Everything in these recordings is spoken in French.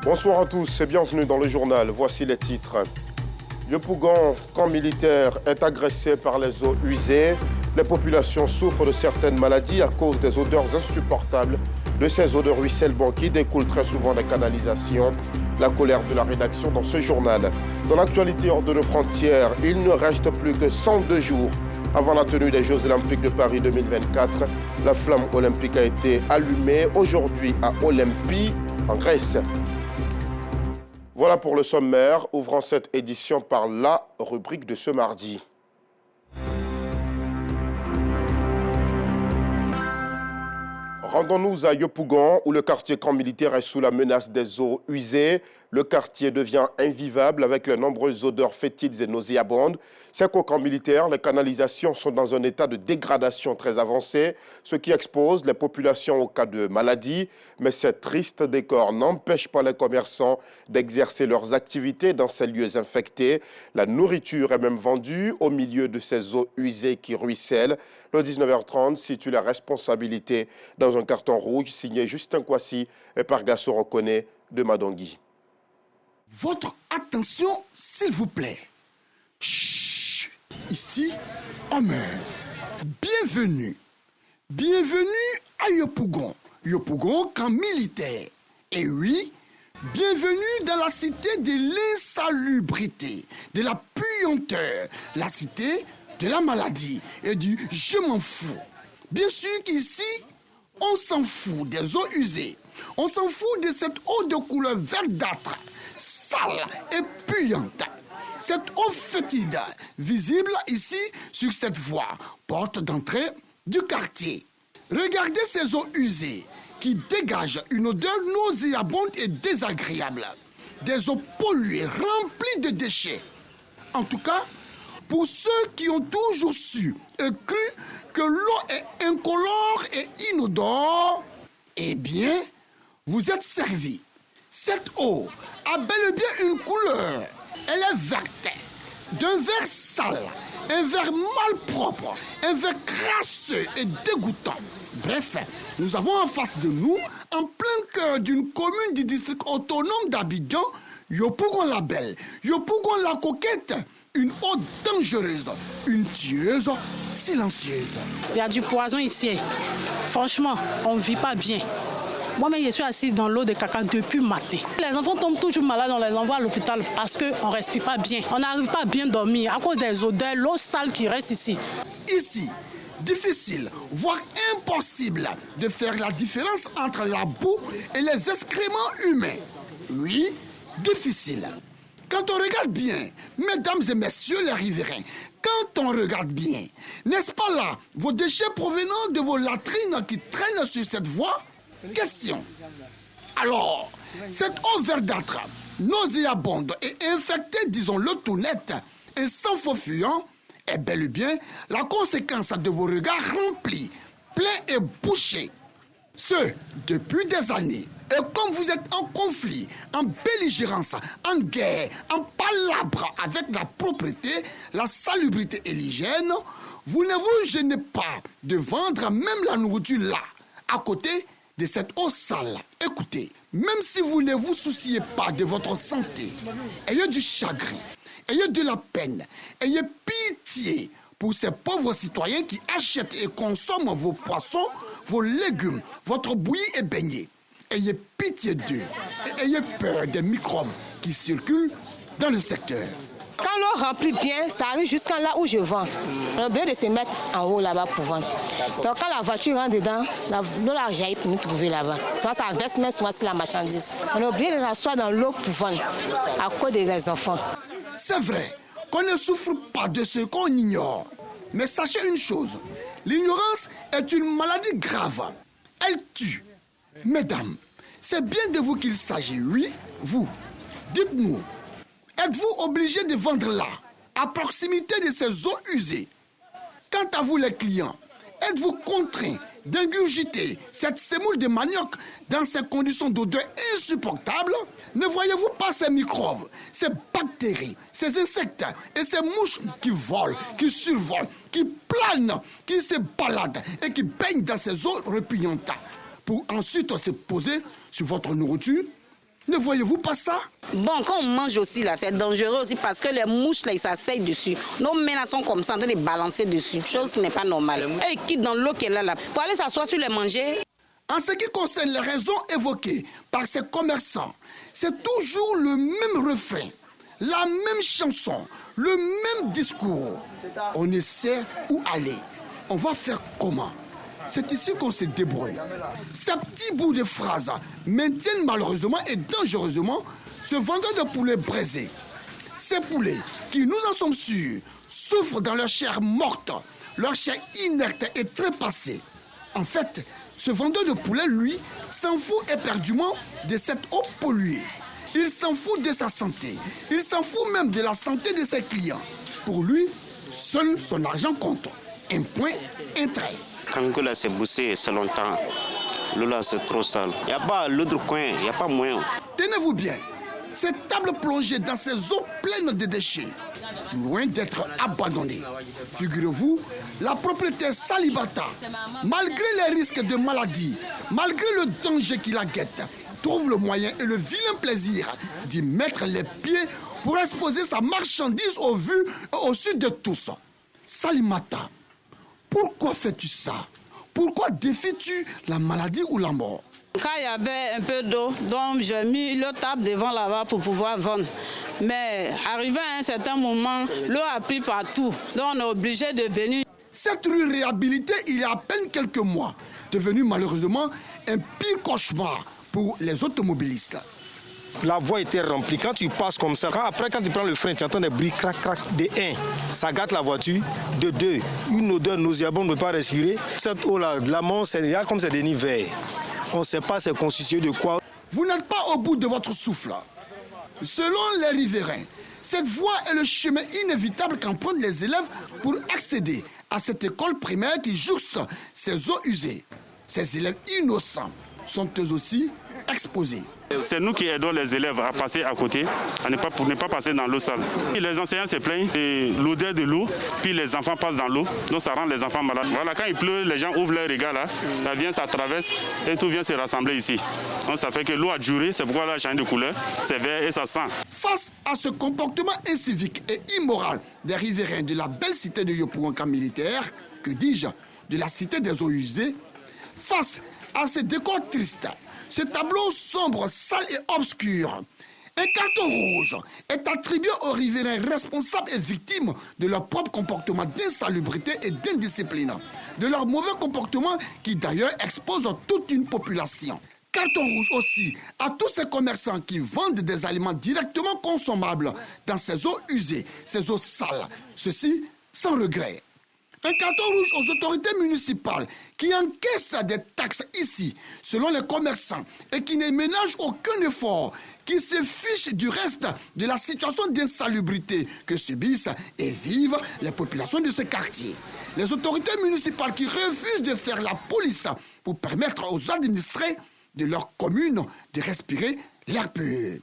Bonsoir à tous et bienvenue dans le journal. Voici les titres. Yopougon, camp militaire, est agressé par les eaux usées. Les populations souffrent de certaines maladies à cause des odeurs insupportables de ces eaux de ruissellement qui découlent très souvent des canalisations. La colère de la rédaction dans ce journal. Dans l'actualité hors de nos frontières, il ne reste plus que 102 jours avant la tenue des Jeux Olympiques de Paris 2024. La flamme olympique a été allumée aujourd'hui à Olympie, en Grèce. Voilà pour le sommaire, ouvrant cette édition par la rubrique de ce mardi. Rendons-nous à Yopougon, où le quartier camp militaire est sous la menace des eaux usées. Le quartier devient invivable avec les nombreuses odeurs fétides et nauséabondes. C'est qu'au camp militaire, les canalisations sont dans un état de dégradation très avancé, ce qui expose les populations au cas de maladie. Mais ce triste décor n'empêche pas les commerçants d'exercer leurs activités dans ces lieux infectés. La nourriture est même vendue au milieu de ces eaux usées qui ruissellent. Le 19h30 situe la responsabilité dans un carton rouge signé Justin Kwasi et par Gasso Reconnaît de Madongui. Votre attention, s'il vous plaît. Chut. Ici, Homer. Bienvenue. Bienvenue à Yopougon. Yopougon, camp militaire. Et oui, bienvenue dans la cité de l'insalubrité, de la puanteur, la cité de la maladie et du « je m'en fous ». Bien sûr qu'ici, on s'en fout des eaux usées. On s'en fout de cette eau de couleur verdâtre, sale et puante. Cette eau fétide, visible ici sur cette voie, porte d'entrée du quartier. Regardez ces eaux usées qui dégagent une odeur nauséabonde et désagréable. Des eaux polluées, remplies de déchets. En tout cas, pour ceux qui ont toujours su et cru que l'eau est incolore et inodore, eh bien, vous êtes servis. Cette eau a bel et bien une couleur. Elle est verte, d'un vert sale, un vert malpropre, un vert crasseux et dégoûtant. Bref, nous avons en face de nous, en plein cœur d'une commune du district autonome d'Abidjan, Yopougon la Belle, Yopougon la Coquette, une eau dangereuse, une tueuse silencieuse. Il y a du poison ici. Franchement, on ne vit pas bien. Moi-même, je suis assise dans l'eau de caca depuis le matin. Les enfants tombent toujours malades, on les envoie à l'hôpital parce qu'on ne respire pas bien. On n'arrive pas à bien dormir à cause des odeurs, l'eau sale qui reste ici. Ici, difficile, voire impossible de faire la différence entre la boue et les excréments humains. Oui, difficile. Quand on regarde bien, mesdames et messieurs les riverains, quand on regarde bien, n'est-ce pas là vos déchets provenant de vos latrines qui traînent sur cette voie? Question. Alors, cette eau verdâtre, nauséabonde et infectée, disons-le tout net, et sans faux fuyant, est bel et bien la conséquence de vos regards remplis, pleins et bouchés. Ce, depuis des années. Et comme vous êtes en conflit, en belligérance, en guerre, en palabre avec la propreté, la salubrité et l'hygiène, vous ne vous gênez pas de vendre même la nourriture là, à côté de cette eau sale. Écoutez, même si vous ne vous souciez pas de votre santé, ayez du chagrin, ayez de la peine, ayez pitié pour ces pauvres citoyens qui achètent et consomment vos poissons, vos légumes, votre bouillie et beignet. Ayez pitié d'eux et ayez peur des microbes qui circulent dans le secteur. Quand l'eau remplit bien, ça arrive jusqu'à là où je vends. On a besoin de se mettre en haut là-bas pour vendre. Donc quand la voiture rentre dedans, l'eau la jaillit pour nous trouver là-bas. Souvent ça verse même souvent sur la marchandise. On a oublié de s'asseoir dans l'eau pour vendre à cause des enfants. C'est vrai qu'on ne souffre pas de ce qu'on ignore. Mais sachez une chose, l'ignorance est une maladie grave. Elle tue. Mesdames, c'est bien de vous qu'il s'agit, oui, vous. Dites-nous, êtes-vous obligés de vendre là, à proximité de ces eaux usées? Quant à vous les clients, êtes-vous contraints d'ingurgiter cette semoule de manioc dans ces conditions d'odeur insupportables? Ne voyez-vous pas ces microbes, ces bactéries, ces insectes et ces mouches qui volent, qui survolent, qui planent, qui se baladent et qui baignent dans ces eaux répugnantes pour ensuite se poser sur votre nourriture? Ne voyez-vous pas ça? Bon, quand on mange aussi, là, c'est dangereux aussi parce que les mouches, là, ils s'asseyent dessus. Nos mains, là, sont comme ça, en train de balancer dessus, chose qui n'est pas normale. Et ils quittent dans l'eau qu'elle a là, pour aller s'asseoir sur les manger. En ce qui concerne les raisons évoquées par ces commerçants, c'est toujours le même refrain, la même chanson, le même discours. On ne sait où aller. On va faire comment? C'est ici qu'on se débrouille. Ces petits bouts de phrases maintiennent malheureusement et dangereusement ce vendeur de poulets braisés. Ces poulets, qui nous en sommes sûrs, souffrent dans leur chair morte, leur chair inerte et trépassée. En fait, ce vendeur de poulets, lui, s'en fout éperdument de cette eau polluée. Il s'en fout de sa santé. Il s'en fout même de la santé de ses clients. Pour lui, seul son argent compte. Un point, un trait. Quand là c'est boussé, c'est longtemps. L'eau là c'est trop sale. Il n'y a pas l'autre coin, il n'y a pas moyen. Tenez-vous bien, cette table plongée dans ces eaux pleines de déchets, loin d'être abandonnée. Figurez-vous, la propriétaire Salibata, malgré les risques de maladie, malgré le danger qui la guette, trouve le moyen et le vilain plaisir d'y mettre les pieds pour exposer sa marchandise au vu et au su de tous. Salimata, pourquoi fais-tu ça? Pourquoi défies-tu la maladie ou la mort? Quand il y avait un peu d'eau, donc j'ai mis le table devant là-bas pour pouvoir vendre. Mais arrivé à un certain moment, l'eau a pris partout. Donc on est obligé de venir. Cette rue réhabilitée il y a à peine quelques mois, devenue malheureusement un pire cauchemar pour les automobilistes. La voie était remplie. Quand tu passes comme ça, quand tu prends le frein, tu entends des bruits crac, crac. De 1, ça gâte la voiture. De 2, une odeur nauséabonde, on ne peut pas respirer. Cette eau-là, de la mort, c'est comme c'est des nids verts. On ne sait pas c'est constitué de quoi. Vous n'êtes pas au bout de votre souffle. Selon les riverains, cette voie est le chemin inévitable qu'empruntent les élèves pour accéder à cette école primaire qui jouxte ces eaux usées. Ces élèves innocents sont eux aussi exposés. C'est nous qui aidons les élèves à passer à côté, pour ne pas passer dans l'eau sale. Les enseignants se plaignent de l'odeur de l'eau, puis les enfants passent dans l'eau, donc ça rend les enfants malades. Voilà, quand il pleut, les gens ouvrent leurs regards là, ça vient, ça traverse et tout vient se rassembler ici. Donc ça fait que l'eau a duré, c'est pourquoi elle a changé de couleur, c'est vert et ça sent. Face à ce comportement incivique et immoral des riverains de la belle cité de Yopougon militaire, que dis-je, de la cité des eaux usées, face à ces décors tristes, ce tableau sombre, sale et obscur, un carton rouge est attribué aux riverains responsables et victimes de leur propre comportement d'insalubrité et d'indiscipline, de leur mauvais comportement qui d'ailleurs expose toute une population. Carton rouge aussi à tous ces commerçants qui vendent des aliments directement consommables dans ces eaux usées, ces eaux sales, ceci sans regret. Un carton rouge aux autorités municipales qui encaissent des taxes ici, selon les commerçants, et qui ne ménagent aucun effort, qui se fichent du reste de la situation d'insalubrité que subissent et vivent les populations de ce quartier. Les autorités municipales qui refusent de faire la police pour permettre aux administrés de leur commune de respirer l'air pur.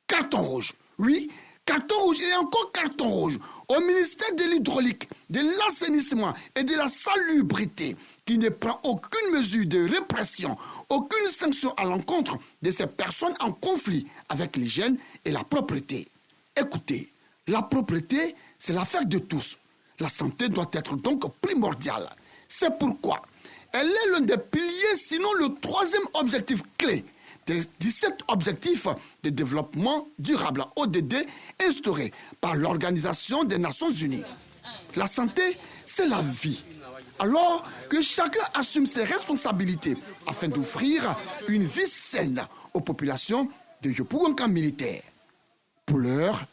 Carton rouge, oui. Carton rouge et encore carton rouge au ministère de l'Hydraulique, de l'Assainissement et de la Salubrité qui ne prend aucune mesure de répression, aucune sanction à l'encontre de ces personnes en conflit avec l'hygiène et la propreté. Écoutez, la propreté, c'est l'affaire de tous. La santé doit être donc primordiale. C'est pourquoi elle est l'un des piliers, sinon le troisième objectif clé des 17 objectifs de développement durable, ODD, instaurés par l'Organisation des Nations Unies. La santé, c'est la vie. Alors que chacun assume ses responsabilités afin d'offrir une vie saine aux populations de Yopougon militaire. Pour l'heure,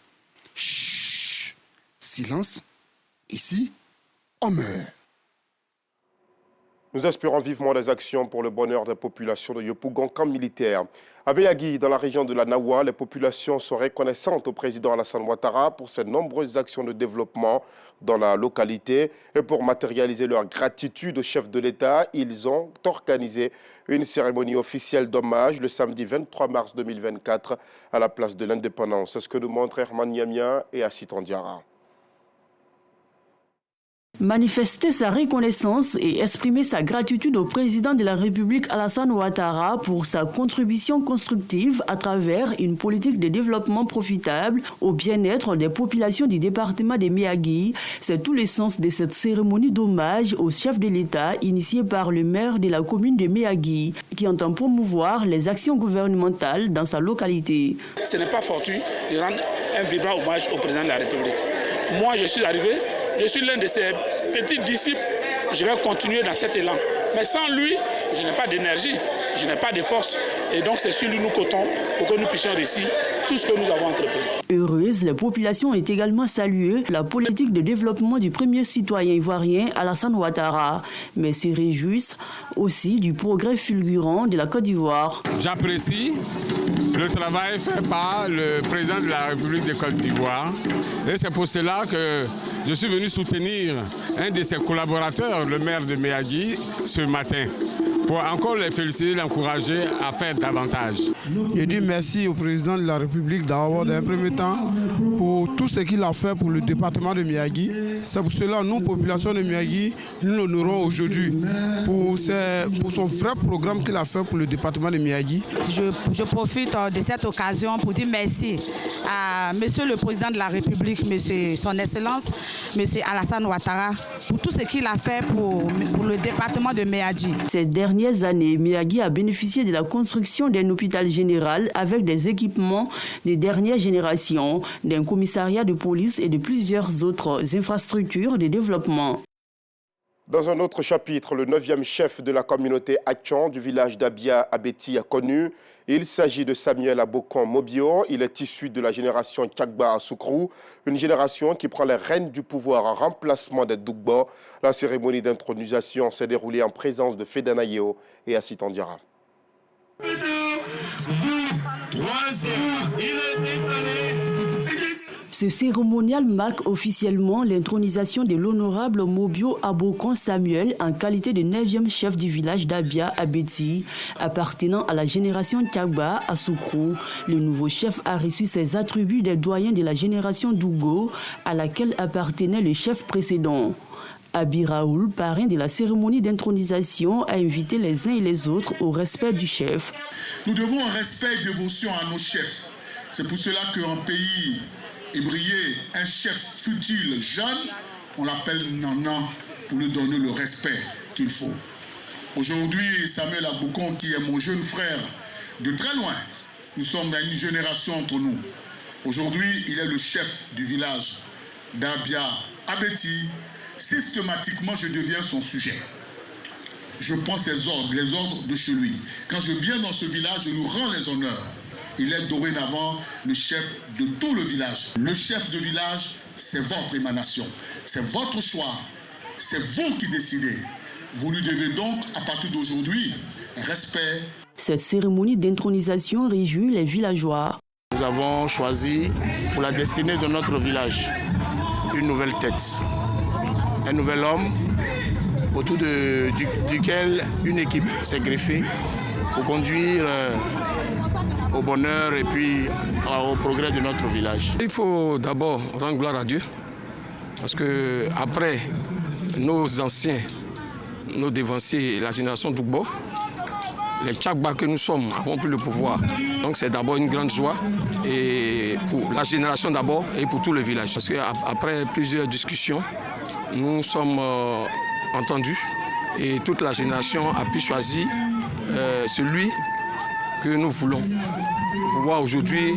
chut, silence, ici, on meurt. Nous espérons vivement des actions pour le bonheur des populations de Yopougon camp militaire. À Béyagui, dans la région de la Nawa, les populations sont reconnaissantes au président Alassane Ouattara pour ses nombreuses actions de développement dans la localité. Et pour matérialiser leur gratitude au chef de l'État, ils ont organisé une cérémonie officielle d'hommage le samedi 23 mars 2024 à la place de l'Indépendance. C'est ce que nous montrent Herman Niamia et Assit Andiara. Manifester sa reconnaissance et exprimer sa gratitude au président de la République Alassane Ouattara pour sa contribution constructive à travers une politique de développement profitable au bien-être des populations du département de Miyagi. C'est tout le sens de cette cérémonie d'hommage au chef de l'État initiée par le maire de la commune de Miyagi qui entend promouvoir les actions gouvernementales dans sa localité. Ce n'est pas fortuit de rendre un vibrant hommage au président de la République. Moi, je suis arrivé. Je suis l'un de ses petits disciples. Je vais continuer dans cet élan. Mais sans lui, je n'ai pas d'énergie, je n'ai pas de force. Et donc c'est sur lui nous comptons pour que nous puissions réussir tout ce que nous avons entrepris. Heureuse, la population a également salué la politique de développement du premier citoyen ivoirien Alassane Ouattara, mais se réjouissent aussi du progrès fulgurant de la Côte d'Ivoire. J'apprécie le travail fait par le président de la République de Côte d'Ivoire et c'est pour cela que je suis venu soutenir un de ses collaborateurs, le maire de Miyagi, ce matin, pour encore les féliciter, l'encourager à faire davantage. Je dis merci au président de la République d'avoir, dans un premier temps, pour tout ce qu'il a fait pour le département de Miyagi. C'est pour cela, nous, population de Miyagi, nous l'honorons aujourd'hui pour son vrai programme qu'il a fait pour le département de Miyagi. Je profite de cette occasion pour dire merci à Monsieur le Président de la République, Monsieur Son Excellence, Monsieur Alassane Ouattara, pour tout ce qu'il a fait pour le département de Miyagi. Ces dernières années, Miyagi a bénéficié de la construction d'un hôpital général avec des équipements des dernières générations, d'un commissariat de police et de plusieurs autres infrastructures de développement. Dans un autre chapitre, le 9e chef de la communauté Atchan du village d'Abia Abeti a connu. Il s'agit de Samuel Abokon Mobio. Il est issu de la génération Tchagba à Soukrou, une génération qui prend les rênes du pouvoir en remplacement des Dougbo. La cérémonie d'intronisation s'est déroulée en présence de Fedana Yeo et Assit Andiara. Ce cérémonial marque officiellement l'intronisation de l'honorable Mobio Abokon Samuel en qualité de 9e chef du village d'Abia Abeti, appartenant à la génération Tchagba à Soukrou. Le nouveau chef a reçu ses attributs des doyens de la génération Dougo, à laquelle appartenait le chef précédent. Abi Raoul, parrain de la cérémonie d'intronisation, a invité les uns et les autres au respect du chef. Nous devons un respect et dévotion à nos chefs. C'est pour cela qu'un pays ébrié, un chef futile, jeune, on l'appelle Nana pour lui donner le respect qu'il faut. Aujourd'hui, Samuel Abokon, qui est mon jeune frère de très loin, nous sommes à une génération entre nous. Aujourd'hui, il est le chef du village d'Abia Abeti. Systématiquement, je deviens son sujet. Je prends ses ordres, les ordres de chez lui. Quand je viens dans ce village, je nous rends les honneurs. Il est dorénavant le chef de tout le village. Le chef de village, c'est votre émanation. C'est votre choix. C'est vous qui décidez. Vous lui devez donc, à partir d'aujourd'hui, respect. Cette cérémonie d'intronisation réjouit les villageois. Nous avons choisi pour la destinée de notre village une nouvelle tête, un nouvel homme autour duquel une équipe s'est greffée pour conduire au bonheur et puis au progrès de notre village. Il faut d'abord rendre gloire à Dieu parce que après nos anciens, nos dévanciers, la génération Dougbo, les Tchagba que nous sommes avons pris le pouvoir. Donc c'est d'abord une grande joie et pour la génération d'abord et pour tout le village. Parce qu'après plusieurs discussions, nous sommes entendus et toute la génération a pu choisir celui que nous voulons pour pouvoir aujourd'hui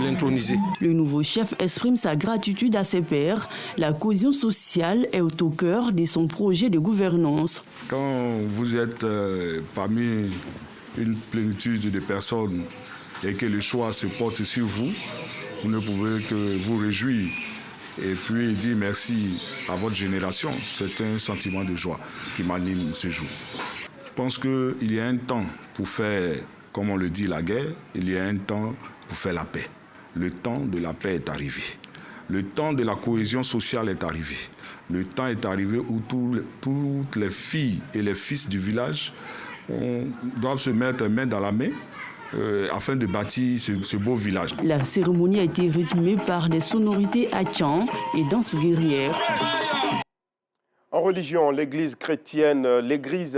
l'introniser. Le nouveau chef exprime sa gratitude à ses pairs. La cohésion sociale est au cœur de son projet de gouvernance. Quand vous êtes parmi une plénitude de personnes et que le choix se porte sur vous, vous ne pouvez que vous réjouir et puis dire merci à votre génération. C'est un sentiment de joie qui m'anime ce jour. Je pense qu'il y a un temps pour faire, comme on le dit, la guerre, il y a un temps pour faire la paix. Le temps de la paix est arrivé. Le temps de la cohésion sociale est arrivé. Le temps est arrivé où toutes les filles et les fils du village doivent se mettre main dans la main afin de bâtir ce beau village. La cérémonie a été rythmée par des sonorités Atchan et danses guerrières. En religion, l'église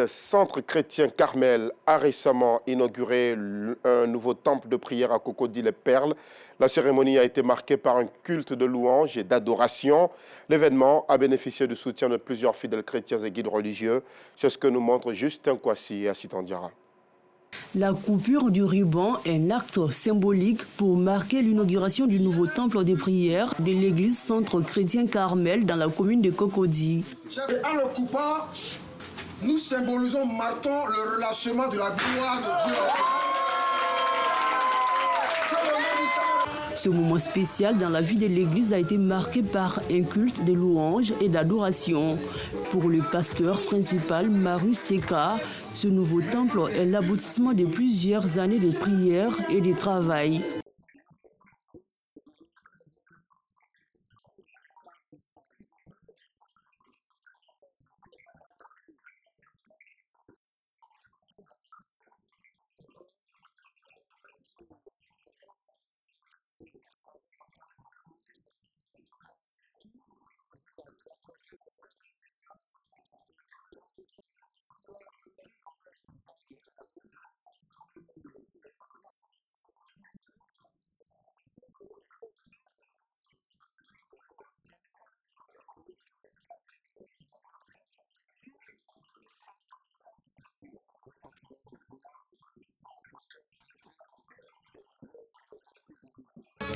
Centre Chrétien Carmel a récemment inauguré un nouveau temple de prière à Cocody-les-Perles. La cérémonie a été marquée par un culte de louange et d'adoration. L'événement a bénéficié du soutien de plusieurs fidèles chrétiens et guides religieux. C'est ce que nous montre Justin Kwasi et Assit Andiara. La coupure du ruban est un acte symbolique pour marquer l'inauguration du nouveau temple de prière de l'église Centre Chrétien Carmel dans la commune de Cocody. Et en le coupant, nous symbolisons, marquons le relâchement de la gloire de Dieu. Ce moment spécial dans la vie de l'église a été marqué par un culte de louange et d'adoration. Pour le pasteur principal, Marius Seka, ce nouveau temple est l'aboutissement de plusieurs années de prière et de travail.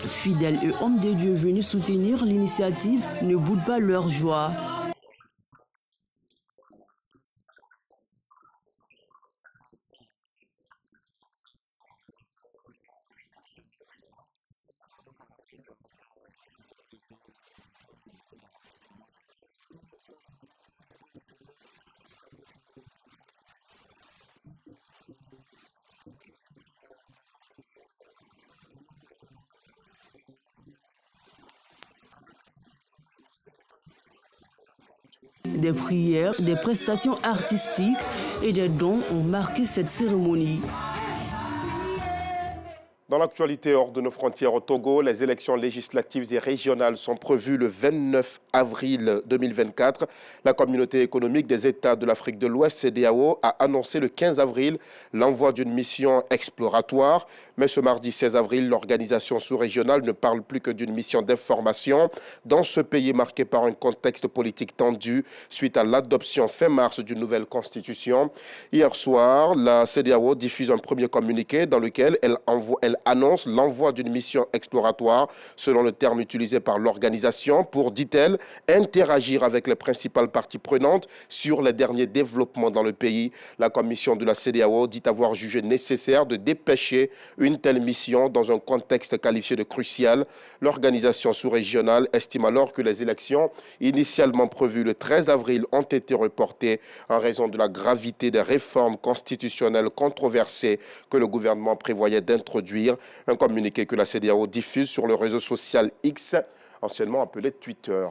Fidèles et hommes de Dieu venus soutenir l'initiative ne boudent pas leur joie. Des prières, des prestations artistiques et des dons ont marqué cette cérémonie. Dans l'actualité hors de nos frontières au Togo, les élections législatives et régionales sont prévues le 29 avril 2024. La communauté économique des États de l'Afrique de l'Ouest, CEDEAO, a annoncé le 15 avril l'envoi d'une mission exploratoire. Mais ce mardi 16 avril, l'organisation sous-régionale ne parle plus que d'une mission d'information dans ce pays marqué par un contexte politique tendu suite à l'adoption fin mars d'une nouvelle constitution. Hier soir, la CEDEAO diffuse un premier communiqué dans lequel elle annonce l'envoi d'une mission exploratoire, selon le terme utilisé par l'organisation, pour, dit-elle, interagir avec les principales parties prenantes sur les derniers développements dans le pays. La commission de la CEDEAO dit avoir jugé nécessaire de dépêcher une telle mission dans un contexte qualifié de crucial. L'organisation sous-régionale estime alors que les élections initialement prévues le 13 avril ont été reportées en raison de la gravité des réformes constitutionnelles controversées que le gouvernement prévoyait d'introduire. Un communiqué que la CEDEAO diffuse sur le réseau social X, anciennement appelé Twitter.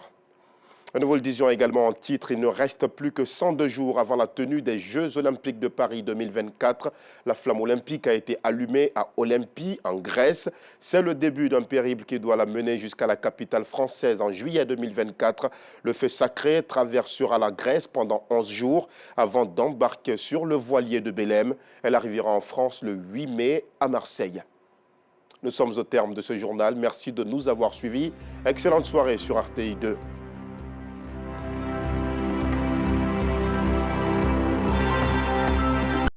Nous vous le disions également en titre, il ne reste plus que 102 jours avant la tenue des Jeux Olympiques de Paris 2024. La flamme olympique a été allumée à Olympie, en Grèce. C'est le début d'un périple qui doit la mener jusqu'à la capitale française en juillet 2024. Le feu sacré traversera la Grèce pendant 11 jours avant d'embarquer sur le voilier de Belém. Elle arrivera en France le 8 mai à Marseille. Nous sommes au terme de ce journal. Merci de nous avoir suivis. Excellente soirée sur RTI 2.